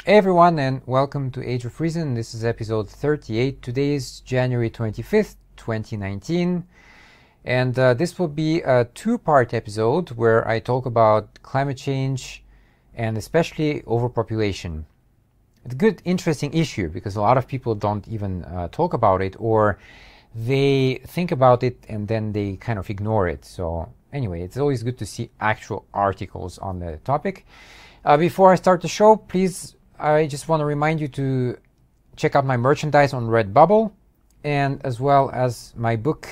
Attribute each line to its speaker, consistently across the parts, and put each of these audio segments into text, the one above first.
Speaker 1: Hey everyone, and welcome to Age of Reason. This is episode 38. Today is January 25th, 2019. And this will be a two-part episode where I talk about climate change and especially overpopulation. It's a good, interesting issue because a lot of people don't even talk about it, or they think about it and then they kind of ignore it. So anyway, it's always good to see actual articles on the topic. Before I start the show, please, I just want to remind you to check out my merchandise on Redbubble, and as well as my book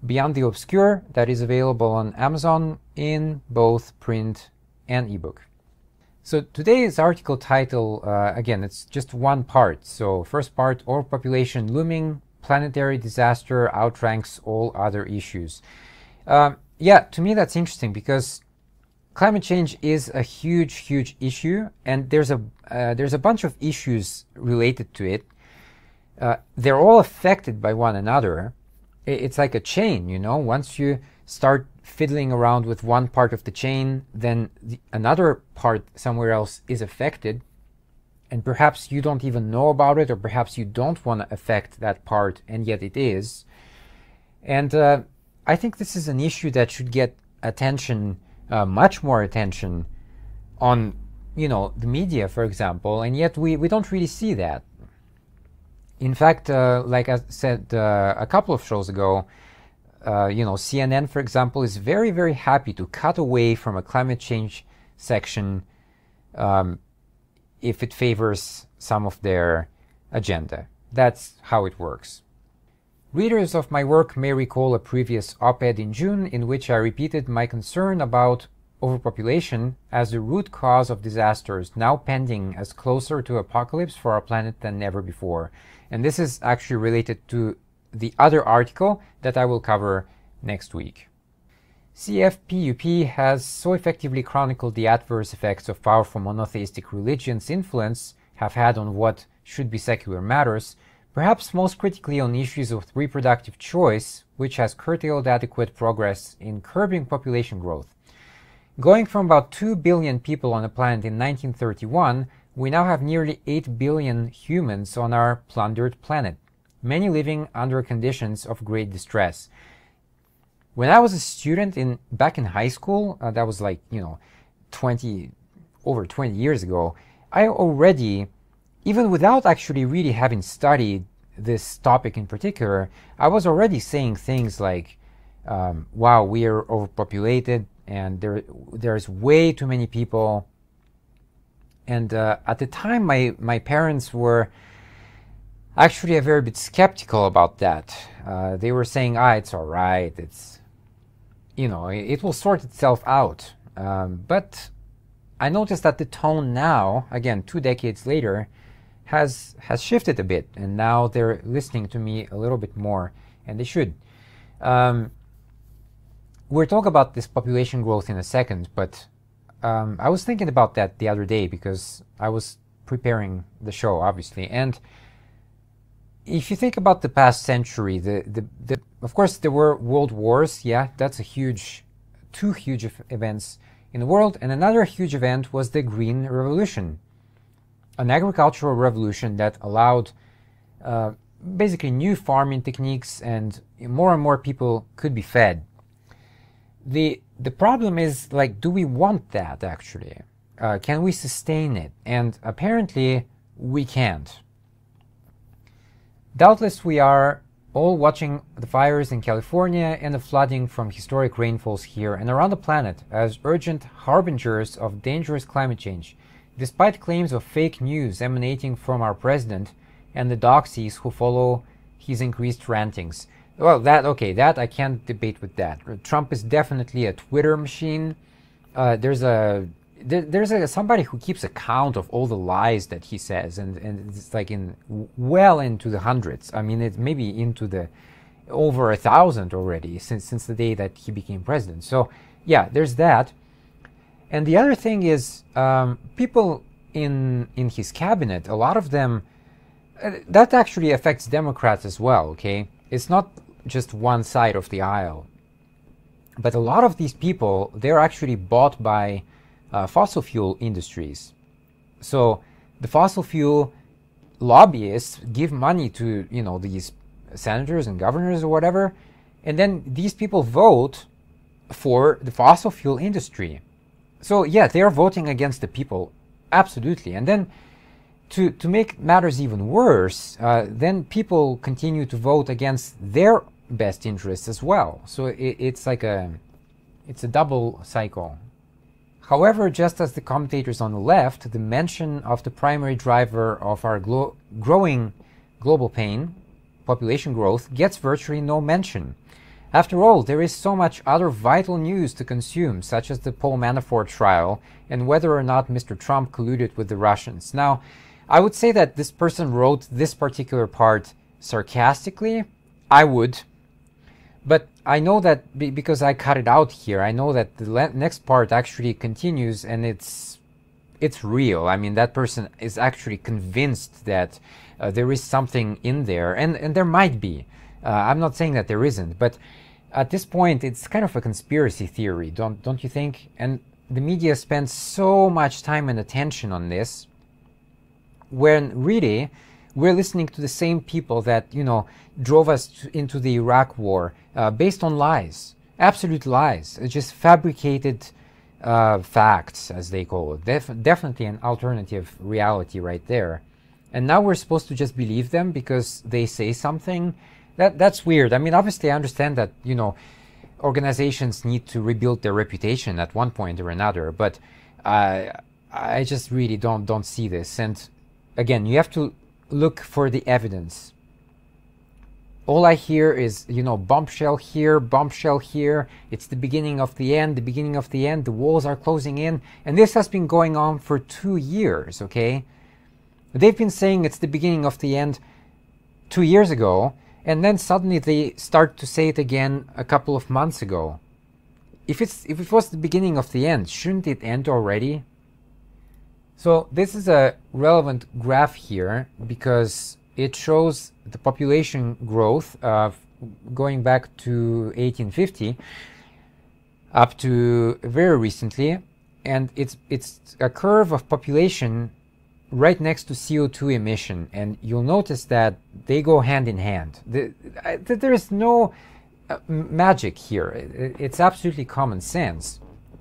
Speaker 1: Beyond the Obscure, that is available on Amazon in both print and ebook. So today's article title, again, it's just one part. So first part, overpopulation looming, planetary disaster outranks all other issues. Yeah, to me that's interesting because climate change is a huge issue, and there's a bunch of issues related to it. They're all affected by one another. It's like a chain, you know. Once you start fiddling around with one part of the chain, then another part somewhere else is affected, and perhaps you don't even know about it, or perhaps you don't want to affect that part, and yet it is. And I think this is an issue that should get attention, much more attention on, you know, the media, for example, and yet we don't really see that. In fact, like I said a couple of shows ago, you know, CNN, for example, is very happy to cut away from a climate change section if it favors some of their agenda. That's how it works. Readers of my work may recall a previous op-ed in June in which I repeated my concern about overpopulation as the root cause of disasters now pending as closer to apocalypse for our planet than ever before. And this is actually related to the other article that I will cover next week. CFPUP has so effectively chronicled the adverse effects of powerful monotheistic religions' influence have had on what should be secular matters, perhaps most critically on issues of reproductive choice, which has curtailed adequate progress in curbing population growth. Going from about 2 billion people on the planet in 1931, we now have nearly 8 billion humans on our plundered planet, many living under conditions of great distress. When I was a student back in high school, that was like, you know, over 20 years ago, I already, even without actually really having studied this topic in particular, I was already saying things like, wow, we are overpopulated and there's way too many people. And at the time, my parents were actually a very bit skeptical about that. They were saying, it's all right, it's, you know, it will sort itself out. But I noticed that the tone now, again, 2 decades later, has shifted a bit, and now they're listening to me a little bit more, and they should. We'll talk about this population growth in a second, but I was thinking about that the other day because I was preparing the show, obviously. And if you think about the past century, of course there were world wars. Yeah, that's two huge events in the world. And another huge event was the Green Revolution, an agricultural revolution that allowed basically new farming techniques, and more people could be fed. The problem is, like, do we want that actually? Can we sustain it? And apparently we can't. Doubtless we are all watching the fires in California and the flooding from historic rainfalls here and around the planet as urgent harbingers of dangerous climate change, despite claims of fake news emanating from our president and the doxies who follow his increased rantings. Well, that I can't debate with that. Trump is definitely a Twitter machine. There's somebody who keeps account of all the lies that he says, and it's like well into the hundreds. I mean, it's maybe into the over 1,000 already since the day that he became president. So yeah, there's that. And the other thing is, people in his cabinet, a lot of them, that actually affects Democrats as well. Okay, it's not just one side of the aisle, but a lot of these people, they're actually bought by fossil fuel industries. So the fossil fuel lobbyists give money to, you know, these senators and governors or whatever, and then these people vote for the fossil fuel industry. So yeah, they are voting against the people, absolutely. And then to make matters even worse, then people continue to vote against their best interests as well. So it's like it's a double cycle. However, just as the commentators on the left, the mention of the primary driver of our growing global pain, population growth, gets virtually no mention. After all, there is so much other vital news to consume, such as the Paul Manafort trial and whether or not Mr. Trump colluded with the Russians. Now, I would say that this person wrote this particular part sarcastically. I would. But I know that because I cut it out here, I know that the next part actually continues, and it's real. I mean, that person is actually convinced that there is something in there, and there might be. I'm not saying that there isn't, but at this point, it's kind of a conspiracy theory, don't you think? And the media spends so much time and attention on this, when really we're listening to the same people that, you know, drove us into the Iraq war based on lies, absolute lies, just fabricated facts, as they call it. Definitely an alternative reality right there. And now we're supposed to just believe them because they say something. That's weird. I mean, obviously, I understand that, you know, organizations need to rebuild their reputation at one point or another, but I just really don't see this. And again, you have to look for the evidence. All I hear is, you know, bombshell here, it's the beginning of the end, the walls are closing in, and this has been going on for 2 years, okay? They've been saying it's the beginning of the end 2 years ago, and then suddenly they start to say it again a couple of months ago. If it was the beginning of the end, shouldn't it end already? So this is a relevant graph here because it shows the population growth going back to 1850 up to very recently, and it's a curve of population right next to CO2 emission, and you'll notice that they go hand in hand. There is no magic here. It's absolutely common sense.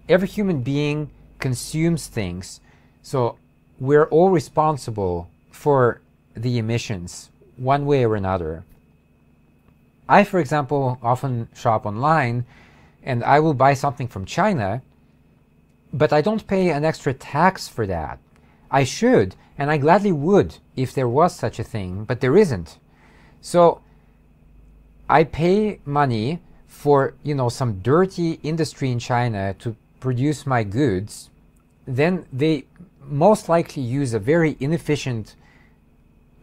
Speaker 1: Every human being consumes things, so we're all responsible for the emissions one way or another. I, for example, often shop online, and I will buy something from China, but I don't pay an extra tax for that. I should, and I gladly would if there was such a thing, but there isn't. So I pay money for, you know, some dirty industry in China to produce my goods. Then they most likely use a very inefficient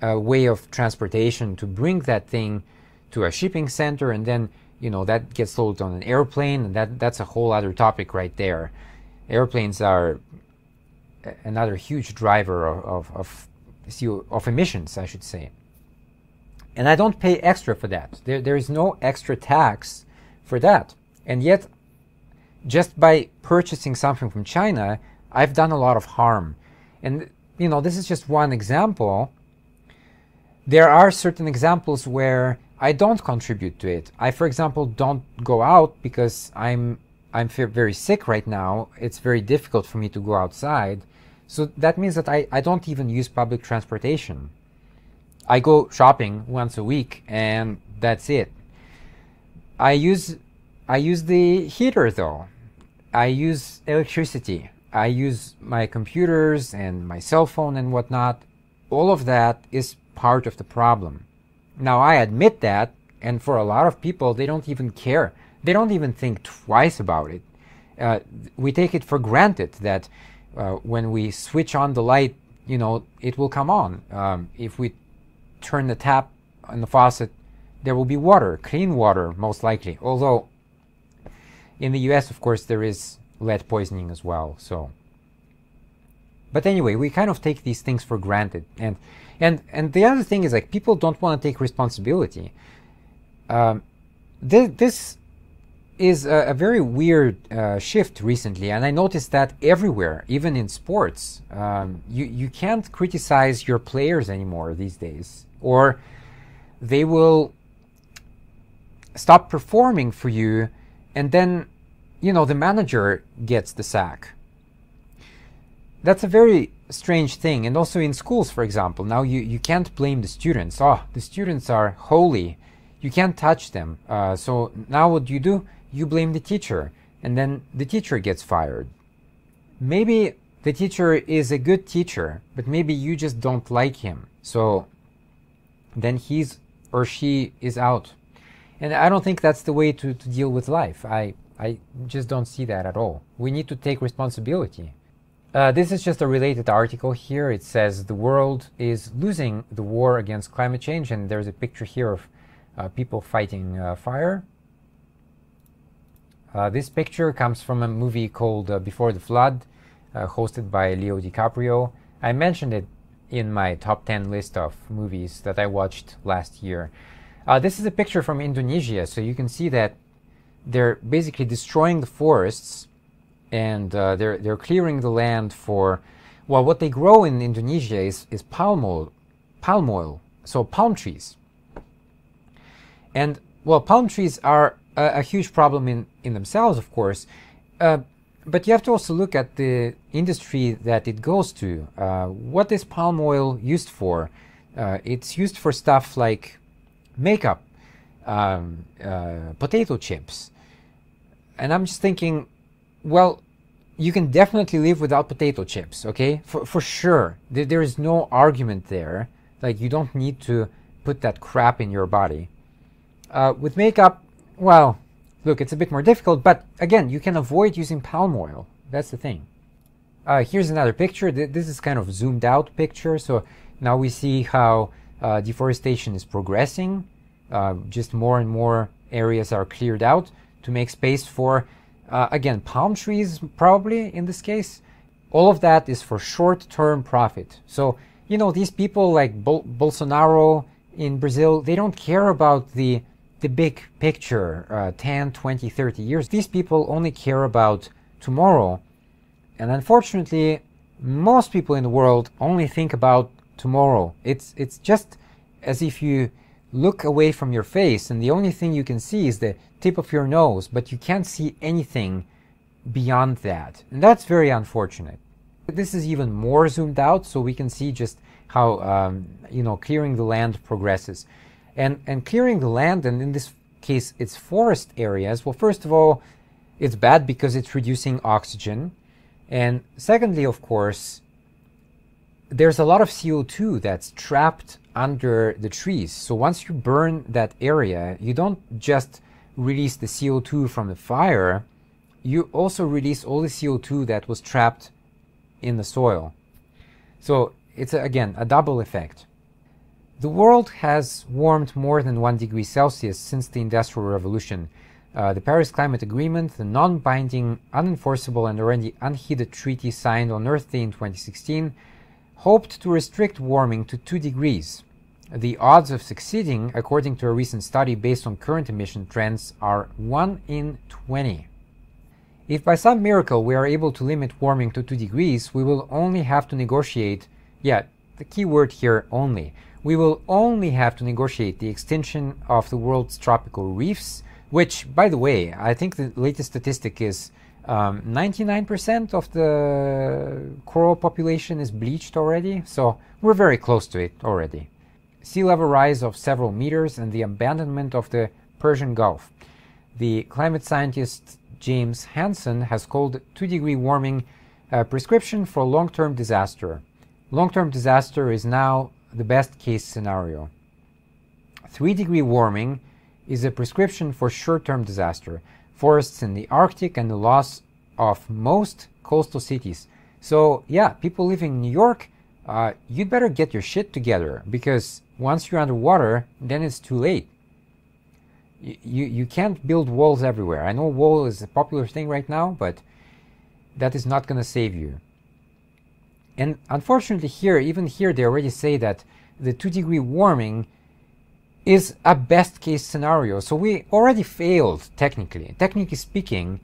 Speaker 1: way of transportation to bring that thing to a shipping center, and then, you know, that gets loaded on an airplane, and that's a whole other topic right there. Airplanes are another huge driver of emissions, I should say. And I don't pay extra for that. There is no extra tax for that. And yet, just by purchasing something from China, I've done a lot of harm. And, you know, this is just one example. There are certain examples where I don't contribute to it. I, for example, don't go out because I'm very sick right now. It's very difficult for me to go outside. So that means that I don't even use public transportation. I go shopping once a week, and that's it. I use the heater though. I use electricity. I use my computers and my cell phone and whatnot. All of that is part of the problem. Now, I admit that, and for a lot of people, they don't even care. They don't even think twice about it. We take it for granted that when we switch on the light, you know, it will come on. If we turn the tap on the faucet, there will be water, clean water, most likely. Although, in the US, of course, there is lead poisoning as well. So, but anyway, we kind of take these things for granted. And the other thing is, like, people don't want to take responsibility. This is a very weird shift recently, and I noticed that everywhere, even in sports. You can't criticize your players anymore these days, or they will stop performing for you, and then, you know, the manager gets the sack. That's a very strange thing. And also in schools, for example, now you can't blame the students. Oh, the students are holy. You can't touch them. So now what do? You blame the teacher, and then the teacher gets fired. Maybe the teacher is a good teacher, but maybe you just don't like him. So then he's or she is out. And I don't think that's the way to deal with life. I just don't see that at all. We need to take responsibility. This is just a related article here. It says the world is losing the war against climate change, and there's a picture here of people fighting fire. This picture comes from a movie called Before the Flood, hosted by Leo DiCaprio. I mentioned it in my top 10 list of movies that I watched last year. This is a picture from Indonesia, so you can see that they're basically destroying the forests, and they're clearing the land for, well, what they grow in Indonesia is palm oil, so palm trees. And, well, palm trees are a huge problem in themselves, of course, but you have to also look at the industry that it goes to. What is palm oil used for? It's used for stuff like makeup, potato chips. And I'm just thinking, well, you can definitely live without potato chips, okay? For sure. There is no argument there. Like, you don't need to put that crap in your body. With makeup, well, look, it's a bit more difficult, but again, you can avoid using palm oil. That's the thing. Here's another picture. This is kind of zoomed out picture. So now we see how deforestation is progressing. Just more and more areas are cleared out to make space for, again, palm trees, probably in this case. All of that is for short-term profit. So, you know, these people like Bolsonaro in Brazil, they don't care about the big picture, 10, 20, 30 years. These people only care about tomorrow. And unfortunately, most people in the world only think about tomorrow. It's just as if you look away from your face and the only thing you can see is the tip of your nose, but you can't see anything beyond that. And that's very unfortunate. This is even more zoomed out, so we can see just how, you know, clearing the land progresses. And clearing the land, and in this case it's forest areas, well, first of all, it's bad because it's reducing oxygen. And secondly, of course, there's a lot of CO2 that's trapped under the trees. So once you burn that area, you don't just release the CO2 from the fire, you also release all the CO2 that was trapped in the soil. So it's, again, a double effect. The world has warmed more than 1 degree Celsius since the Industrial Revolution. The Paris Climate Agreement, the non-binding, unenforceable and already unheeded treaty signed on Earth Day in 2016, hoped to restrict warming to 2 degrees. The odds of succeeding, according to a recent study based on current emission trends, are 1 in 20. If by some miracle we are able to limit warming to 2 degrees, we will only have to negotiate, the key word here, only. We will only have to negotiate the extinction of the world's tropical reefs, which, by the way, I think the latest statistic is 99% of the coral population is bleached already, so we're very close to it already. Sea level rise of several meters and the abandonment of the Persian Gulf. The climate scientist James Hansen has called 2-degree warming a prescription for long-term disaster. Long-term disaster is now the best case scenario. 3-degree warming is a prescription for short-term disaster, forests in the Arctic and the loss of most coastal cities. So yeah, people living in New York, you'd better get your shit together, because once you're underwater, then it's too late. You can't build walls everywhere. I know wall is a popular thing right now, but that is not going to save you. And unfortunately here, even here, they already say that the 2-degree warming is a best case scenario. So we already failed technically. Technically speaking,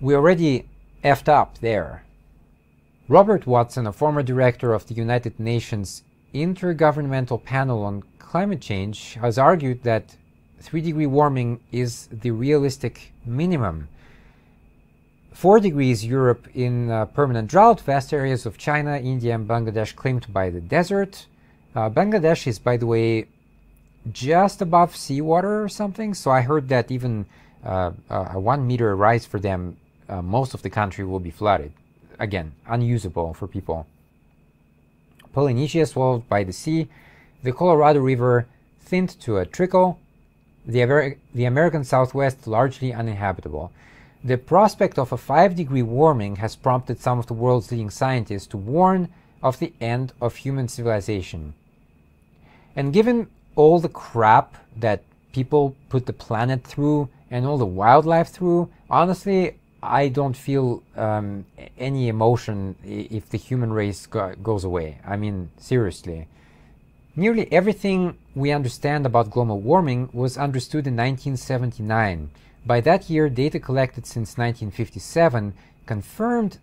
Speaker 1: we already effed up there. Robert Watson, a former director of the United Nations Intergovernmental Panel on Climate Change, has argued that 3-degree warming is the realistic minimum. 4 degrees Europe in permanent drought, vast areas of China, India and Bangladesh claimed by the desert. Bangladesh is, by the way, just above seawater or something, so I heard that even a 1 meter rise for them, most of the country will be flooded. Again, unusable for people. Polynesia swallowed by the sea, the Colorado River thinned to a trickle, the American Southwest largely uninhabitable. The prospect of a 5-degree warming has prompted some of the world's leading scientists to warn of the end of human civilization. And given all the crap that people put the planet through and all the wildlife through, honestly, I don't feel any emotion if the human race goes away. I mean, seriously. Nearly everything we understand about global warming was understood in 1979. By that year, data collected since 1957 confirmed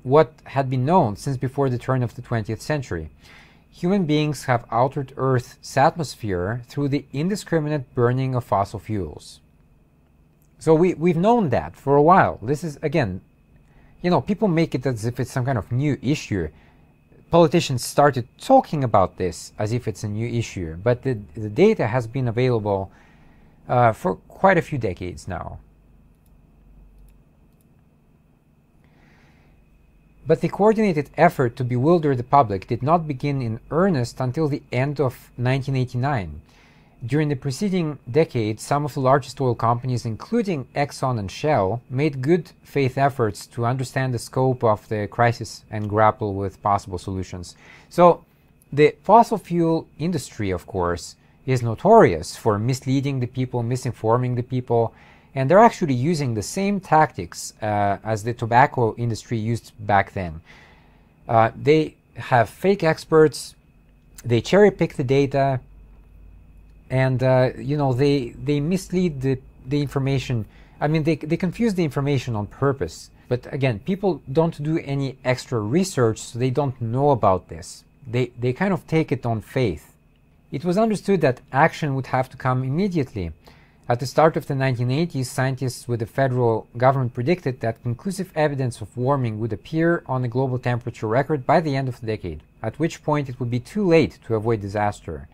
Speaker 1: what had been known since before the turn of the 20th century. Human beings have altered Earth's atmosphere through the indiscriminate burning of fossil fuels. So we've known that for a while. This is, again, you know, people make it as if it's some kind of new issue. Politicians started talking about this as if it's a new issue, but the data has been available for quite a few decades now. But the coordinated effort to bewilder the public did not begin in earnest until the end of 1989. During the preceding decade, some of the largest oil companies, including Exxon and Shell, made good faith efforts to understand the scope of the crisis and grapple with possible solutions. So, the fossil fuel industry, of course, is notorious for misleading the people, misinforming the people, and they're actually using the same tactics as the tobacco industry used back then. They have fake experts, they cherry pick the data, and you know, they mislead the information. I mean, they confuse the information on purpose. But again, people don't do any extra research, so they don't know about this. They kind of take it on faith. It was understood that action would have to come immediately. At the start of the 1980s, scientists with the federal government predicted that conclusive evidence of warming would appear on the global temperature record by the end of the decade, at which point it would be too late to avoid disaster.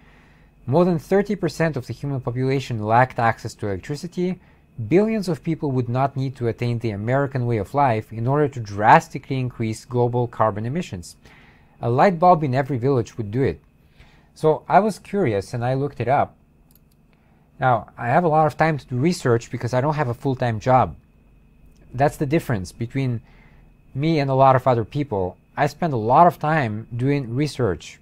Speaker 1: More than 30% of the human population lacked access to electricity. Billions of people would not need to attain the American way of life in order to drastically increase global carbon emissions. A light bulb in every village would do it. So I was curious and I looked it up. Now, I have a lot of time to do research because I don't have a full-time job. That's the difference between me and a lot of other people. I spend a lot of time doing research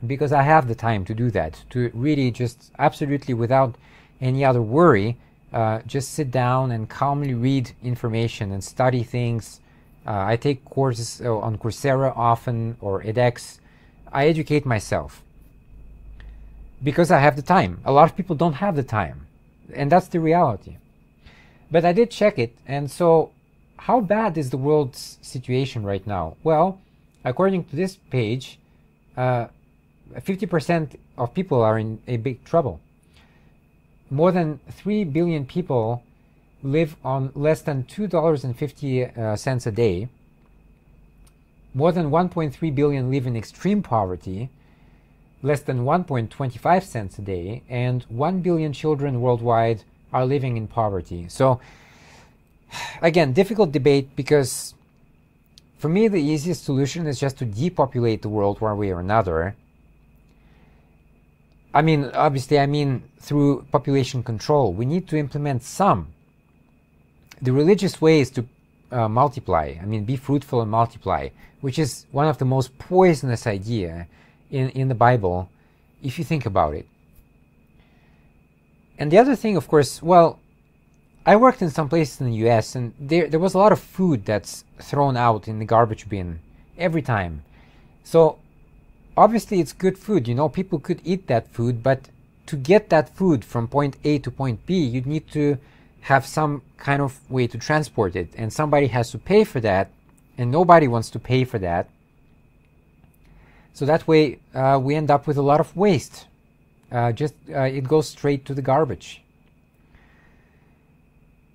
Speaker 1: because I have the time to do that, to really just absolutely without any other worry, just sit down and calmly read information and study things. I take courses on Coursera often, or edX. I educate myself because I have the time. A lot of people don't have the time, and that's the reality. But I did check it, and so how bad is the world's situation right now? Well, according to this page, 50% of people are in a big trouble. More than 3 billion people live on less than $2.50 a day. More than 1.3 billion live in extreme poverty, less than 1.25 cents a day, and 1 billion children worldwide are living in poverty. So, again, difficult debate because for me the easiest solution is just to depopulate the world one way or another. I mean, obviously, I mean through population control. We need to implement some. The religious way is to multiply. I mean, be fruitful and multiply, which is one of the most poisonous idea in the Bible, if you think about it. And the other thing, of course, well, I worked in some places in the US, and there was a lot of food that's thrown out in the garbage bin every time. So, obviously, it's good food, you know, people could eat that food, but to get that food from point A to point B, you need to have some kind of way to transport it, and somebody has to pay for that, and nobody wants to pay for that. So that way we end up with a lot of waste. It goes straight to the garbage.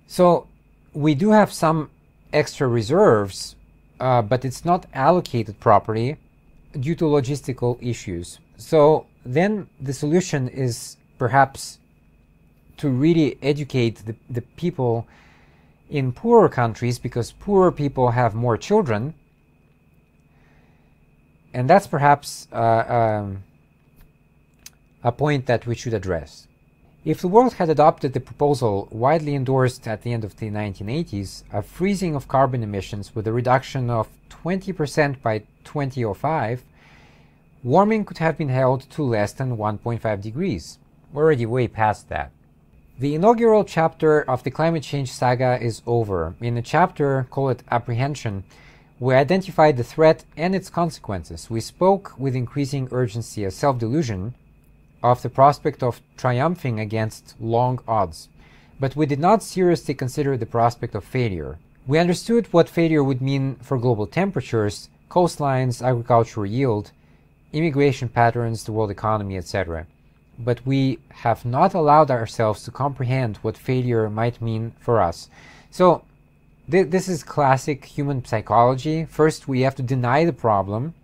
Speaker 1: So we do have some extra reserves, but it's not allocated properly due to logistical issues. So then the solution is perhaps to really educate the people in poorer countries, because poorer people have more children. And that's perhaps a point that we should address. If the world had adopted the proposal widely endorsed at the end of the 1980s, a freezing of carbon emissions with a reduction of 20% by 2005, warming could have been held to less than 1.5 degrees. We're already way past that. The inaugural chapter of the climate change saga is over. In a chapter, call it Apprehension, we identified the threat and its consequences. We spoke with increasing urgency, a self-delusion, of the prospect of triumphing against long odds. But we did not seriously consider the prospect of failure. We understood what failure would mean for global temperatures, coastlines, agricultural yield, immigration patterns, the world economy, etc. But we have not allowed ourselves to comprehend what failure might mean for us. So this is classic human psychology. First, we have to deny the problem,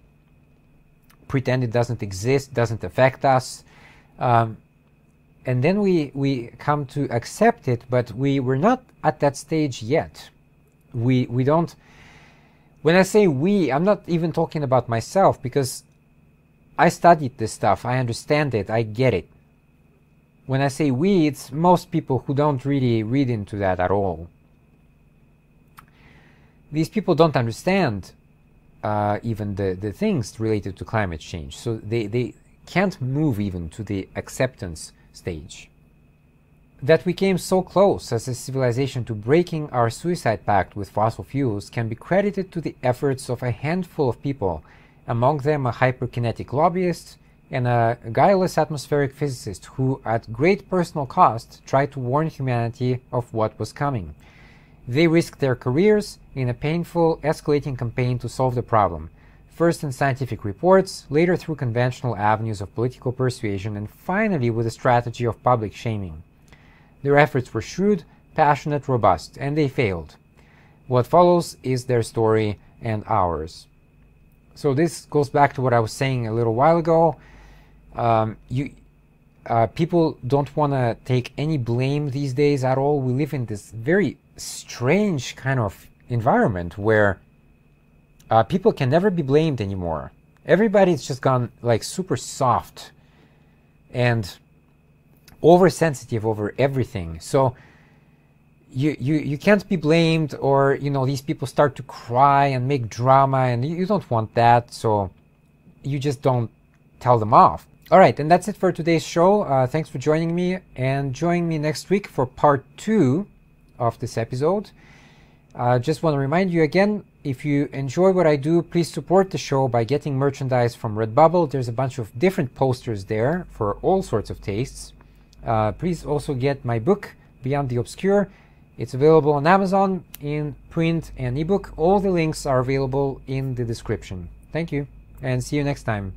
Speaker 1: pretend it doesn't exist, doesn't affect us, and then we come to accept it, but we're not at that stage yet. We don't. When I say we, I'm not even talking about myself, because I studied this stuff, I understand it, I get it. When I say we, it's most people who don't really read into that at all. These people don't understand even the things related to climate change, so they can't move even to the acceptance stage. That we came so close as a civilization to breaking our suicide pact with fossil fuels can be credited to the efforts of a handful of people, among them a hyperkinetic lobbyist and a guileless atmospheric physicist who, at great personal cost, tried to warn humanity of what was coming. They risked their careers in a painful, escalating campaign to solve the problem, first in scientific reports, later through conventional avenues of political persuasion, and finally with a strategy of public shaming. Their efforts were shrewd, passionate, robust, and they failed. What follows is their story and ours. So this goes back to what I was saying a little while ago. People don't want to take any blame these days at all. We live in this very strange kind of environment where people can never be blamed anymore. Everybody's just gone like super soft and oversensitive over everything. So you can't be blamed, or these people start to cry and make drama, and you don't want that, so you just don't tell them off. All right, and that's it for today's show. Thanks for joining me, and join me next week for part 2 of this episode. Just want to remind you again, if you enjoy what I do, please support the show by getting merchandise from Redbubble. There's a bunch of different posters there for all sorts of tastes. Please also get my book, Beyond the Obscure. It's available on Amazon in print and ebook. All the links are available in the description. Thank you, and see you next time.